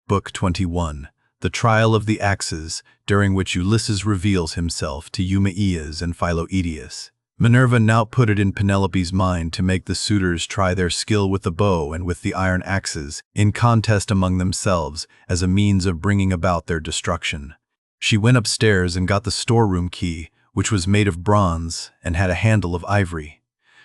Book 21, The Trial of the Axes, during which Ulysses reveals himself to EUMAEUS and PHILOETIUS. Minerva now put it in Penelope's mind to make the suitors try their skill with the bow and with the iron axes, in contest among themselves, as a means of bringing about their destruction. She went upstairs and got the storeroom key, which was made of bronze and had a handle of ivory.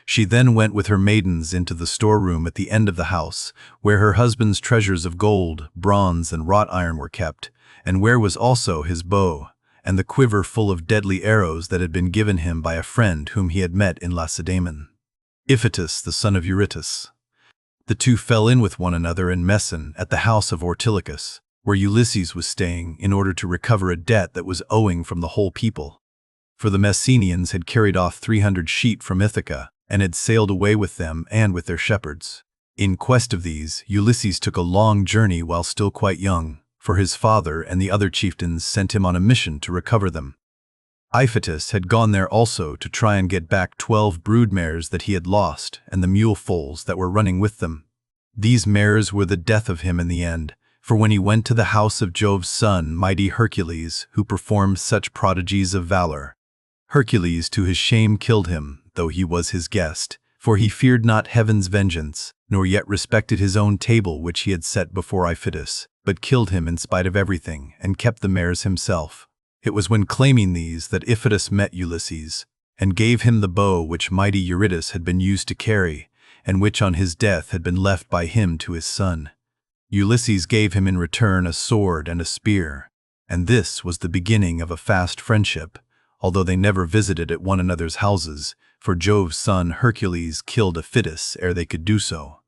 She then went with her maidens into the storeroom at the end of the house, where her husband's treasures of gold, bronze, and wrought iron were kept, and where was also his bow, and the quiver full of deadly arrows that had been given him by a friend whom he had met in Lacedaemon, Iphitus the son of Eurytus. The two fell in with one another in Messon at the house of Ortilochus, where Ulysses was staying in order to recover a debt that was owing from the whole people. For the Messenians had carried off 300 sheep from Ithaca, and had sailed away with them and with their shepherds. In quest of these, Ulysses took a long journey while still quite young, for his father and the other chieftains sent him on a mission to recover them. Iphitus had gone there also to try and get back 12 brood mares that he had lost and the mule foals that were running with them. These mares were the death of him in the end, for when he went to the house of Jove's son, mighty Hercules, who performed such prodigies of valor, Hercules to his shame killed him, though he was his guest, for he feared not heaven's vengeance, nor yet respected his own table which he had set before Iphitus, but killed him in spite of everything, and kept the mares himself. It was when claiming these that Iphitus met Ulysses, and gave him the bow which mighty Eurytus had been used to carry, and which on his death had been left by him to his son. Ulysses gave him in return a sword and a spear, and this was the beginning of a fast friendship, although they never visited at one another's houses, for Jove's son Hercules killed Iphitus ere they could do so.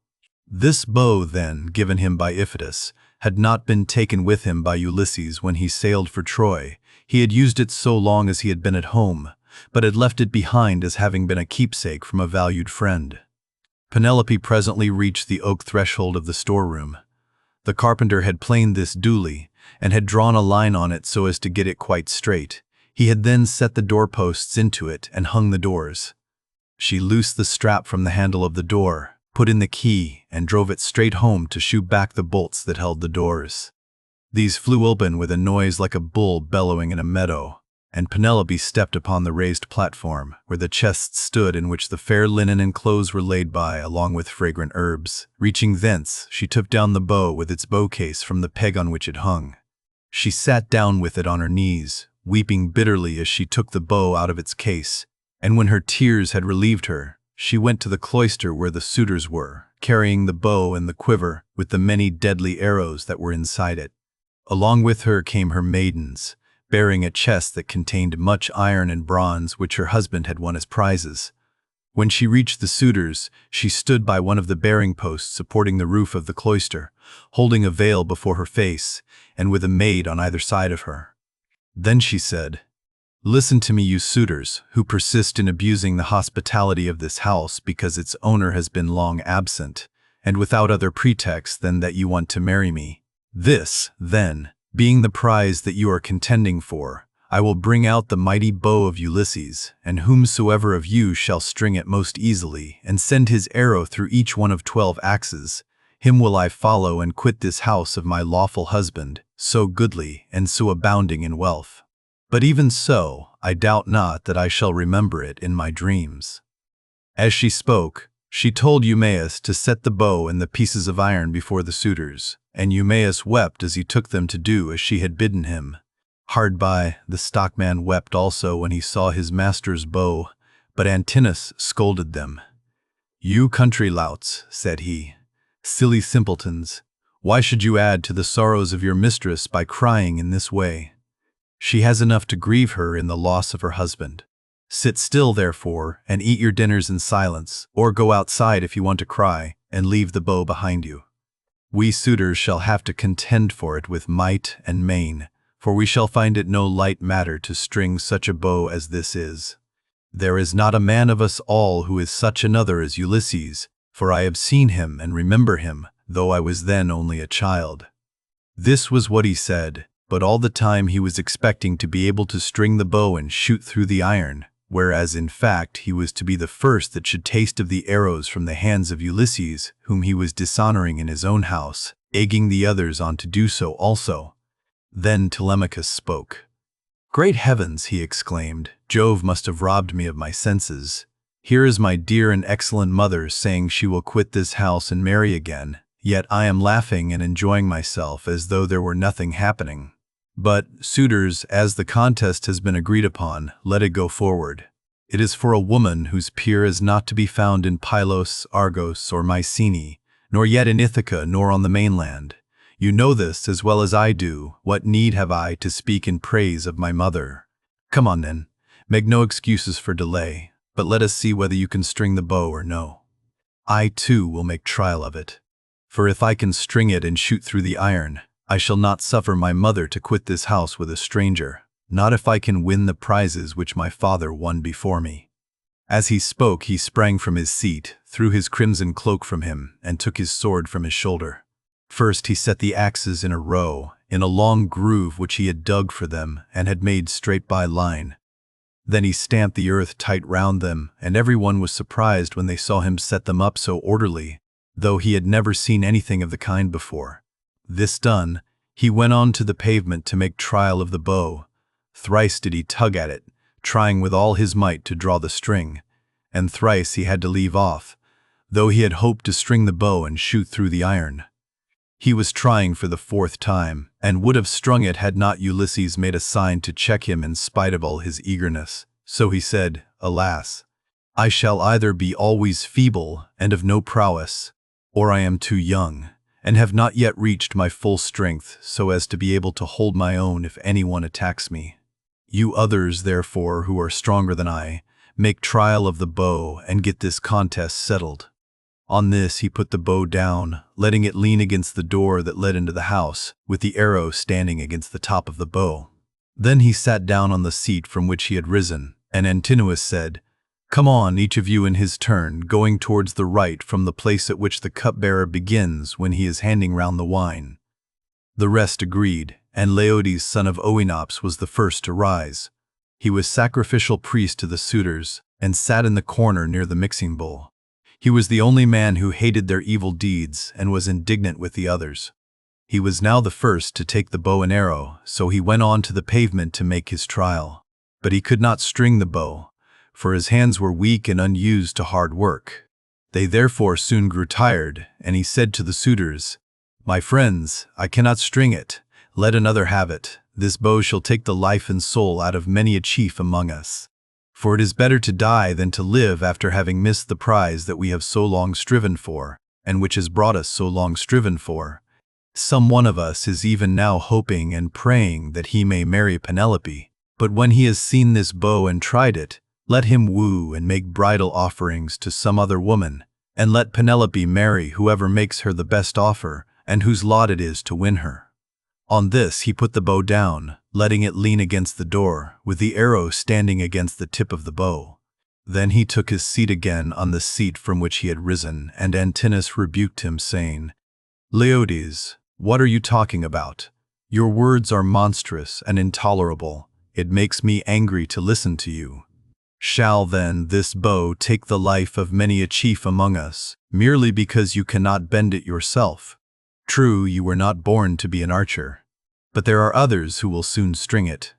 This bow, then, given him by Iphitus, had not been taken with him by Ulysses when he sailed for Troy. He had used it so long as he had been at home, but had left it behind as having been a keepsake from a valued friend. Penelope presently reached the oak threshold of the storeroom. The carpenter had planed this duly, and had drawn a line on it so as to get it quite straight. He had then set the doorposts into it and hung the doors. She loosed the strap from the handle of the door, put in the key, and drove it straight home to shoot back the bolts that held the doors. These flew open with a noise like a bull bellowing in a meadow, and Penelope stepped upon the raised platform, where the chests stood in which the fair linen and clothes were laid by, along with fragrant herbs. Reaching thence, she took down the bow with its bow case from the peg on which it hung. She sat down with it on her knees, weeping bitterly as she took the bow out of its case, and when her tears had relieved her, she went to the cloister where the suitors were, carrying the bow and the quiver with the many deadly arrows that were inside it. Along with her came her maidens, bearing a chest that contained much iron and bronze which her husband had won as prizes. When she reached the suitors, she stood by one of the bearing posts supporting the roof of the cloister, holding a veil before her face, and with a maid on either side of her. Then she said, "Listen to me, you suitors, who persist in abusing the hospitality of this house because its owner has been long absent, and without other pretext than that you want to marry me. This, then, being the prize that you are contending for, I will bring out the mighty bow of Ulysses, and whomsoever of you shall string it most easily, and send his arrow through each one of 12 axes, him will I follow and quit this house of my lawful husband, so goodly and so abounding in wealth. But even so, I doubt not that I shall remember it in my dreams." As she spoke, she told EUMAEUS to set the bow and the pieces of iron before the suitors, and EUMAEUS wept as he took them to do as she had bidden him. Hard by, the stockman wept also when he saw his master's bow, but Antinous scolded them. "You country louts," said he, "silly simpletons, why should you add to the sorrows of your mistress by crying in this way? She has enough to grieve her in the loss of her husband. Sit still, therefore, and eat your dinners in silence, or go outside if you want to cry, and leave the bow behind you. We suitors shall have to contend for it with might and main, for we shall find it no light matter to string such a bow as this is. There is not a man of us all who is such another as Ulysses, for I have seen him and remember him, though I was then only a child." This was what he said, but all the time he was expecting to be able to string the bow and shoot through the iron, whereas in fact he was to be the first that should taste of the arrows from the hands of Ulysses, whom he was dishonoring in his own house, egging the others on to do so also. Then Telemachus spoke. "Great heavens," he exclaimed, "Jove must have robbed me of my senses. Here is my dear and excellent mother saying she will quit this house and marry again, yet I am laughing and enjoying myself as though there were nothing happening. But, suitors, as the contest has been agreed upon, let it go forward. It is for a woman whose peer is not to be found in Pylos, Argos, or Mycenae, nor yet in Ithaca, nor on the mainland. You know this as well as I do. What need have I to speak in praise of my mother? Come on then, make no excuses for delay, but let us see whether you can string the bow or no. I too will make trial of it. For if I can string it and shoot through the iron, I shall not suffer my mother to quit this house with a stranger, not if I can win the prizes which my father won before me." As he spoke, he sprang from his seat, threw his crimson cloak from him, and took his sword from his shoulder. First he set the axes in a row, in a long groove which he had dug for them and had made straight by line. Then he stamped the earth tight round them, and everyone was surprised when they saw him set them up so orderly, though he had never seen anything of the kind before. This done, he went on to the pavement to make trial of the bow. Thrice did he tug at it, trying with all his might to draw the string, and thrice he had to leave off, though he had hoped to string the bow and shoot through the iron. He was trying for the fourth time, and would have strung it had not Ulysses made a sign to check him in spite of all his eagerness. So he said, "Alas, I shall either be always feeble and of no prowess, or I am too young, and have not yet reached my full strength so as to be able to hold my own if anyone attacks me. You others, therefore, who are stronger than I, make trial of the bow and get this contest settled." On this he put the bow down, letting it lean against the door that led into the house, with the arrow standing against the top of the bow. Then he sat down on the seat from which he had risen, and Antinous said, "Come on, each of you in his turn, going towards the right from the place at which the cupbearer begins when he is handing round the wine." The rest agreed, and Leodes son of Oenops was the first to rise. He was sacrificial priest to the suitors, and sat in the corner near the mixing bowl. He was the only man who hated their evil deeds and was indignant with the others. He was now the first to take the bow and arrow, so he went on to the pavement to make his trial. But he could not string the bow, for his hands were weak and unused to hard work. They therefore soon grew tired, and he said to the suitors, "My friends, I cannot string it. Let another have it. This bow shall take the life and soul out of many a chief among us. For it is better to die than to live after having missed the prize that we have so long striven for, and which has brought us so long striven for. Some one of us is even now hoping and praying that he may marry Penelope, but when he has seen this bow and tried it, let him woo and make bridal offerings to some other woman, and let Penelope marry whoever makes her the best offer, and whose lot it is to win her." On this he put the bow down, letting it lean against the door, with the arrow standing against the tip of the bow. Then he took his seat again on the seat from which he had risen, and Antinous rebuked him, saying, "Leodes, what are you talking about? Your words are monstrous and intolerable. It makes me angry to listen to you. Shall, then, this bow take the life of many a chief among us, merely because you cannot bend it yourself? True, you were not born to be an archer, but there are others who will soon string it."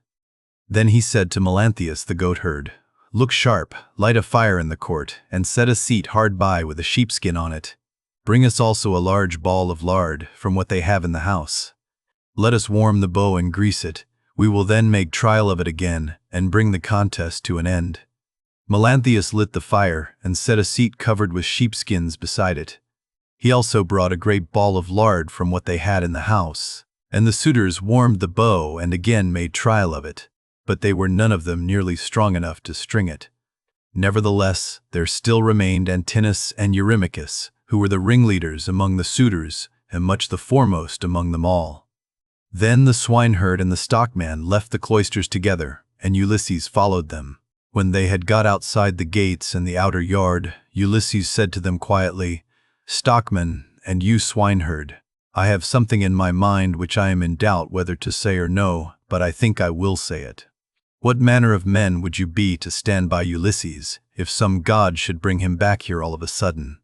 Then he said to Melanthius the goatherd, "Look sharp, light a fire in the court, and set a seat hard by with a sheepskin on it. Bring us also a large ball of lard from what they have in the house. Let us warm the bow and grease it. We will then make trial of it again, and bring the contest to an end." Melanthius lit the fire, and set a seat covered with sheepskins beside it. He also brought a great ball of lard from what they had in the house, and the suitors warmed the bow and again made trial of it, but they were none of them nearly strong enough to string it. Nevertheless, there still remained Antinous and Eurymachus, who were the ringleaders among the suitors and much the foremost among them all. Then the swineherd and the stockman left the cloisters together, and Ulysses followed them. When they had got outside the gates and the outer yard, Ulysses said to them quietly, "Stockman, and you swineherd, I have something in my mind which I am in doubt whether to say or no, but I think I will say it. What manner of men would you be to stand by Ulysses, if some god should bring him back here all of a sudden?"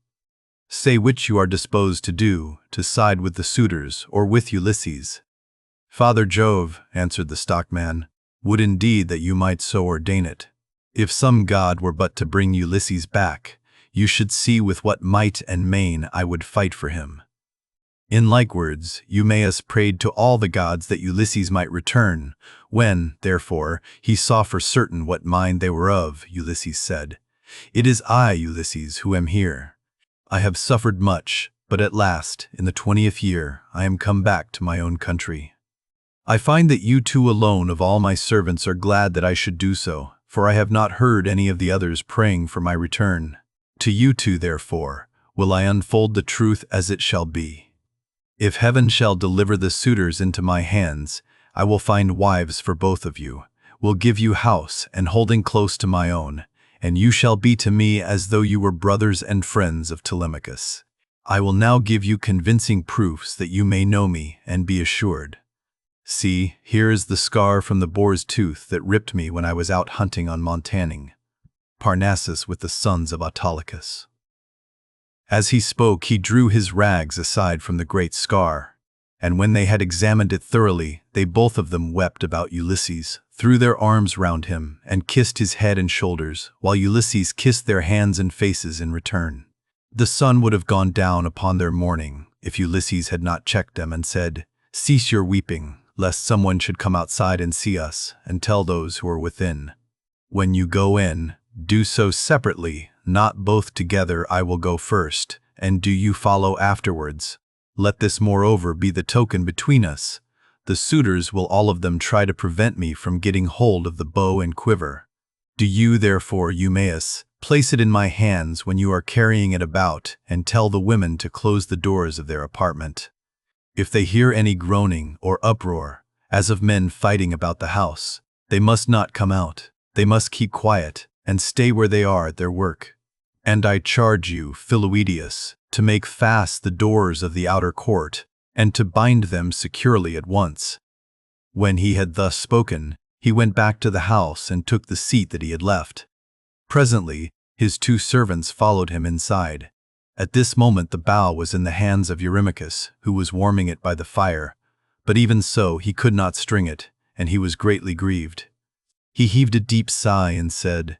Say which you are disposed to do, to side with the suitors or with Ulysses." "Father Jove," answered the stockman, "would indeed that you might so ordain it. If some god were but to bring Ulysses back, you should see with what might and main I would fight for him." In like words, EUMAEUS prayed to all the gods that Ulysses might return. When, therefore, he saw for certain what mind they were of, Ulysses said, "It is I, Ulysses, who am here. I have suffered much, but at last, in the 20th year, I am come back to my own country. I find that you two alone of all my servants are glad that I should do so, for I have not heard any of the others praying for my return. To you two, therefore, will I unfold the truth as it shall be. If heaven shall deliver the suitors into my hands, I will find wives for both of you, will give you house and holding close to my own, and you shall be to me as though you were brothers and friends of Telemachus. I will now give you convincing proofs that you may know me and be assured. See, here is the scar from the boar's tooth that ripped me when I was out hunting on Montaning, Parnassus with the sons of Autolycus." As he spoke, he drew his rags aside from the great scar, and when they had examined it thoroughly, they both of them wept about Ulysses, threw their arms round him, and kissed his head and shoulders, while Ulysses kissed their hands and faces in return. The sun would have gone down upon their mourning, if Ulysses had not checked them and said, "Cease your weeping, lest someone should come outside and see us, and tell those who are within. When you go in, do so separately, not both together. I will go first, and do you follow afterwards. Let this moreover be the token between us. The suitors will all of them try to prevent me from getting hold of the bow and quiver. Do you, therefore, EUMAEUS, place it in my hands when you are carrying it about, and tell the women to close the doors of their apartment. If they hear any groaning or uproar, as of men fighting about the house, they must not come out. They must keep quiet, and stay where they are at their work. And I charge you, PHILOETIUS, to make fast the doors of the outer court, and to bind them securely at once." When he had thus spoken, he went back to the house and took the seat that he had left. Presently, his two servants followed him inside. At this moment the bow was in the hands of Eurymachus, who was warming it by the fire, but even so he could not string it, and he was greatly grieved. He heaved a deep sigh and said,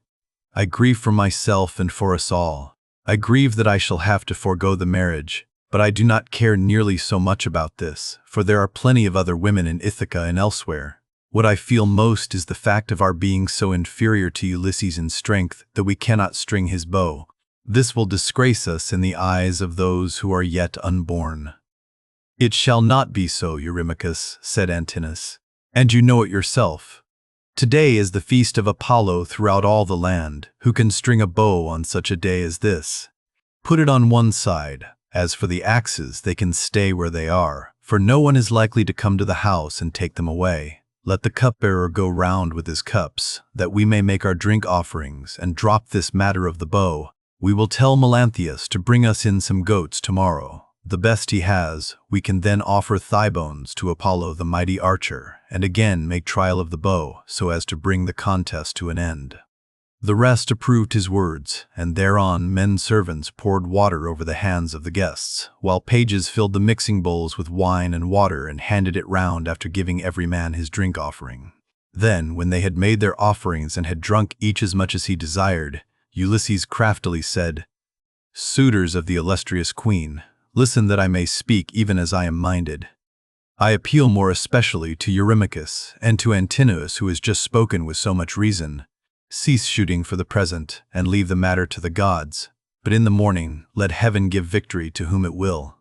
"I grieve for myself and for us all. I grieve that I shall have to forego the marriage, but I do not care nearly so much about this, for there are plenty of other women in Ithaca and elsewhere. What I feel most is the fact of our being so inferior to Ulysses in strength that we cannot string his bow. This will disgrace us in the eyes of those who are yet unborn." "It shall not be so, Eurymachus," said Antinous, "and you know it yourself. Today is the feast of Apollo throughout all the land. Who can string a bow on such a day as this? Put it on one side. As for the axes, they can stay where they are, for no one is likely to come to the house and take them away. Let the cupbearer go round with his cups, that we may make our drink offerings, and drop this matter of the bow. We will tell Melanthius to bring us in some goats tomorrow. The best he has. We can then offer thigh bones to Apollo the mighty archer, and again make trial of the bow, so as to bring the contest to an end." The rest approved his words, and thereon men-servants poured water over the hands of the guests, while pages filled the mixing bowls with wine and water and handed it round after giving every man his drink offering. Then, when they had made their offerings and had drunk each as much as he desired, Ulysses craftily said, "Suitors of the illustrious queen, listen that I may speak even as I am minded. I appeal more especially to Eurymachus and to Antinous, who has just spoken with so much reason. Cease shooting for the present, and leave the matter to the gods, but in the morning let heaven give victory to whom it will.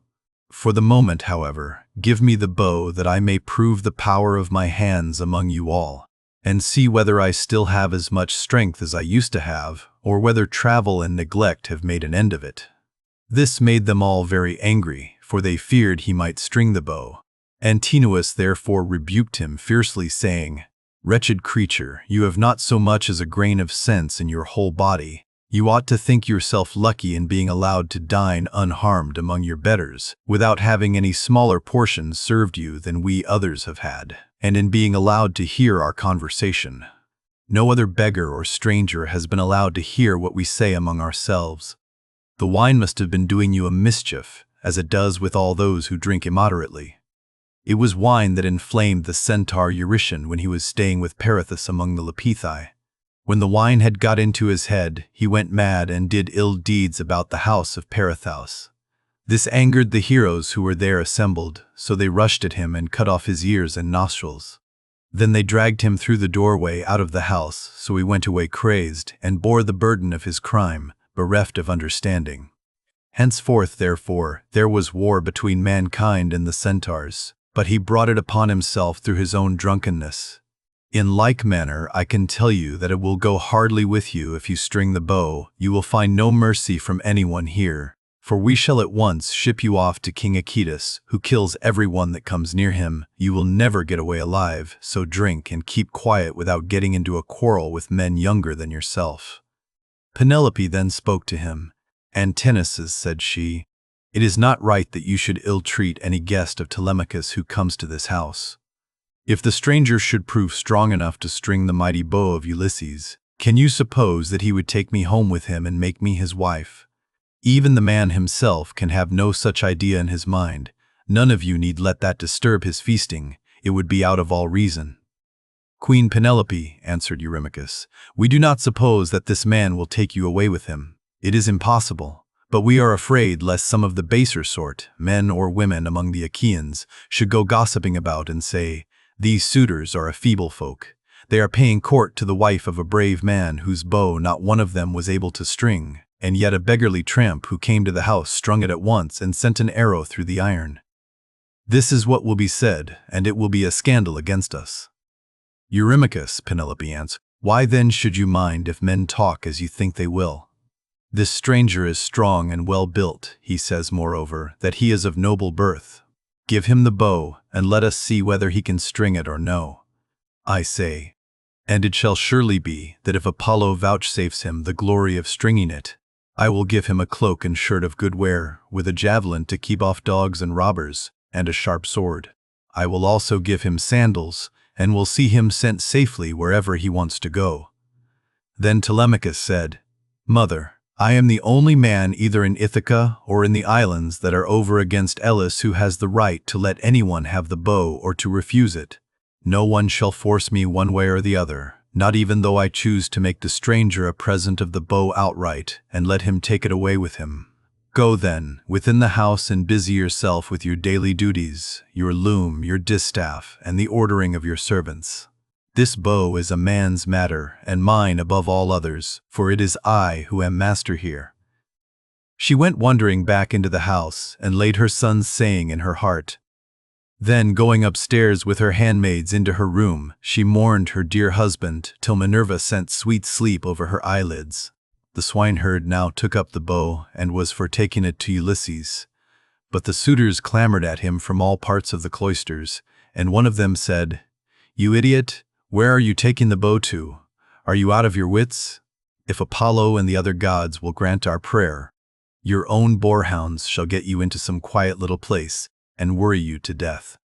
For the moment, however, give me the bow that I may prove the power of my hands among you all, and see whether I still have as much strength as I used to have, or whether travel and neglect have made an end of it." This made them all very angry, for they feared he might string the bow. Antinous therefore rebuked him fiercely, saying, "Wretched creature, you have not so much as a grain of sense in your whole body. You ought to think yourself lucky in being allowed to dine unharmed among your betters, without having any smaller portion served you than we others have had, and in being allowed to hear our conversation. No other beggar or stranger has been allowed to hear what we say among ourselves. The wine must have been doing you a mischief, as it does with all those who drink immoderately. It was wine that inflamed the centaur Eurytion when he was staying with Perithous among the Lapithai. When the wine had got into his head, he went mad and did ill deeds about the house of Perithous. This angered the heroes who were there assembled, so they rushed at him and cut off his ears and nostrils. Then they dragged him through the doorway out of the house, so he went away crazed and bore the burden of his crime, bereft of understanding. Henceforth, therefore, there was war between mankind and the centaurs, but he brought it upon himself through his own drunkenness. In like manner, I can tell you that it will go hardly with you if you string the bow. You will find no mercy from anyone here, for we shall at once ship you off to King Achaetus, who kills everyone that comes near him. You will never get away alive, so drink and keep quiet without getting into a quarrel with men younger than yourself." Penelope then spoke to him. "Antinous," said she, "it is not right that you should ill-treat any guest of Telemachus who comes to this house. If the stranger should prove strong enough to string the mighty bow of Ulysses, can you suppose that he would take me home with him and make me his wife? Even the man himself can have no such idea in his mind. None of you need let that disturb his feasting. It would be out of all reason." "Queen Penelope," answered Eurymachus, "we do not suppose that this man will take you away with him. It is impossible. But we are afraid lest some of the baser sort, men or women among the Achaeans, should go gossiping about and say, 'These suitors are a feeble folk. They are paying court to the wife of a brave man whose bow not one of them was able to string, and yet a beggarly tramp who came to the house strung it at once and sent an arrow through the iron.' This is what will be said, and it will be a scandal against us." "Eurymachus," Penelope answered, "why then should you mind if men talk as you think they will? This stranger is strong and well built. He says, moreover, that he is of noble birth. Give him the bow, and let us see whether he can string it or no. I say, and it shall surely be that if Apollo vouchsafes him the glory of stringing it, I will give him a cloak and shirt of good wear, with a javelin to keep off dogs and robbers, and a sharp sword. I will also give him sandals, and will see him sent safely wherever he wants to go." Then Telemachus said, "Mother, I am the only man either in Ithaca or in the islands that are over against Elis who has the right to let anyone have the bow or to refuse it. No one shall force me one way or the other, not even though I choose to make the stranger a present of the bow outright and let him take it away with him. Go then, within the house, and busy yourself with your daily duties, your loom, your distaff, and the ordering of your servants. This bow is a man's matter, and mine above all others, for it is I who am master here." She went wandering back into the house, and laid her son's saying in her heart. Then, going upstairs with her handmaids into her room, she mourned her dear husband till Minerva sent sweet sleep over her eyelids. The swineherd now took up the bow, and was for taking it to Ulysses. But the suitors clamored at him from all parts of the cloisters, and one of them said, "You idiot! Where are you taking the bow to? Are you out of your wits? If Apollo and the other gods will grant our prayer, your own boarhounds shall get you into some quiet little place and worry you to death."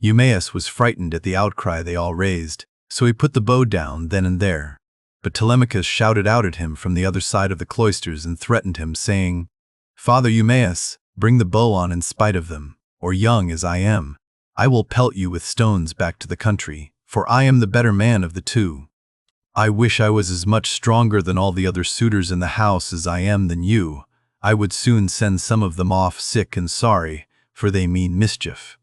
EUMAEUS was frightened at the outcry they all raised, so he put the bow down then and there. But Telemachus shouted out at him from the other side of the cloisters and threatened him, saying, "Father EUMAEUS, bring the bow on in spite of them, or young as I am, I will pelt you with stones back to the country. For I am the better man of the two. I wish I was as much stronger than all the other suitors in the house as I am than you. I would soon send some of them off sick and sorry, for they mean mischief."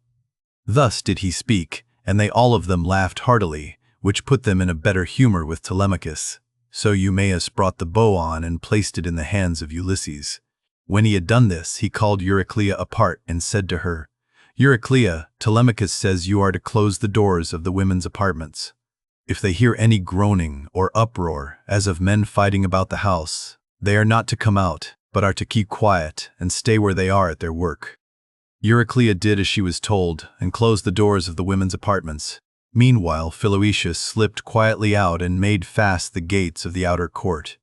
Thus did he speak, and they all of them laughed heartily, which put them in a better humor with Telemachus. So EUMAEUS brought the bow on and placed it in the hands of Ulysses. When he had done this, he called Euryclea apart and said to her, "Euryclea, Telemachus says you are to close the doors of the women's apartments. If they hear any groaning or uproar, as of men fighting about the house, they are not to come out, but are to keep quiet and stay where they are at their work." Euryclea did as she was told, and closed the doors of the women's apartments. Meanwhile, PHILOETIUS slipped quietly out and made fast the gates of the outer court.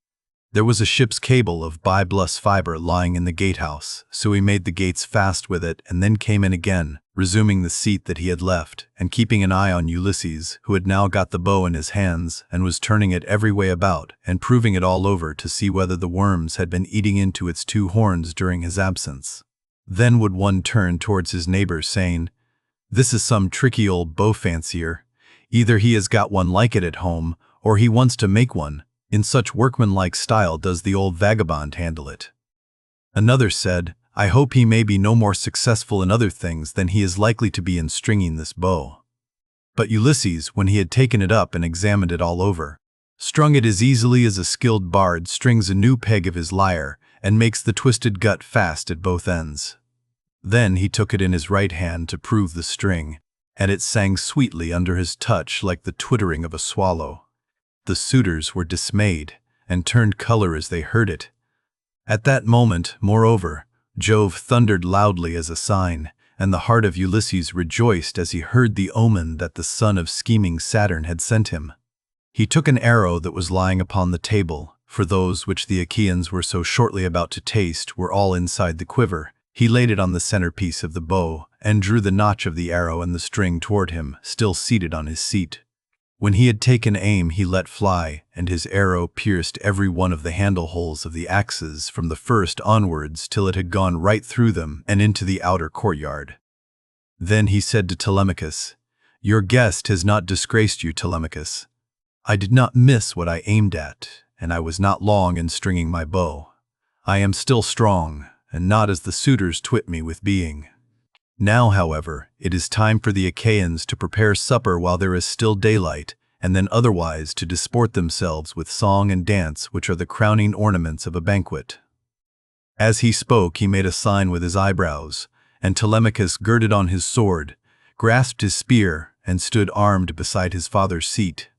There was a ship's cable of biblus fiber lying in the gatehouse, so he made the gates fast with it and then came in again, resuming the seat that he had left, and keeping an eye on Ulysses, who had now got the bow in his hands and was turning it every way about and proving it all over to see whether the worms had been eating into its two horns during his absence. Then would one turn towards his neighbor, saying, "This is some tricky old bow fancier. Either he has got one like it at home, or he wants to make one. In such workmanlike style does the old vagabond handle it." Another said, "I hope he may be no more successful in other things than he is likely to be in stringing this bow." But Ulysses, when he had taken it up and examined it all over, strung it as easily as a skilled bard strings a new peg of his lyre and makes the twisted gut fast at both ends. Then he took it in his right hand to prove the string, and it sang sweetly under his touch like the twittering of a swallow. The suitors were dismayed and turned color as they heard it. At that moment, moreover, Jove thundered loudly as a sign, and the heart of Ulysses rejoiced as he heard the omen that the son of scheming Saturn had sent him. He took an arrow that was lying upon the table, for those which the Achaeans were so shortly about to taste were all inside the quiver. He laid it on the centerpiece of the bow and drew the notch of the arrow and the string toward him, still seated on his seat. When he had taken aim, he let fly, and his arrow pierced every one of the handle holes of the axes from the first onwards till it had gone right through them and into the outer courtyard. Then he said to Telemachus, "Your guest has not disgraced you, Telemachus. I did not miss what I aimed at, and I was not long in stringing my bow. I am still strong, and not as the suitors twit me with being. Now, however, it is time for the Achaeans to prepare supper while there is still daylight, and then otherwise to disport themselves with song and dance, which are the crowning ornaments of a banquet." As he spoke, he made a sign with his eyebrows, and Telemachus girded on his sword, grasped his spear, and stood armed beside his father's seat.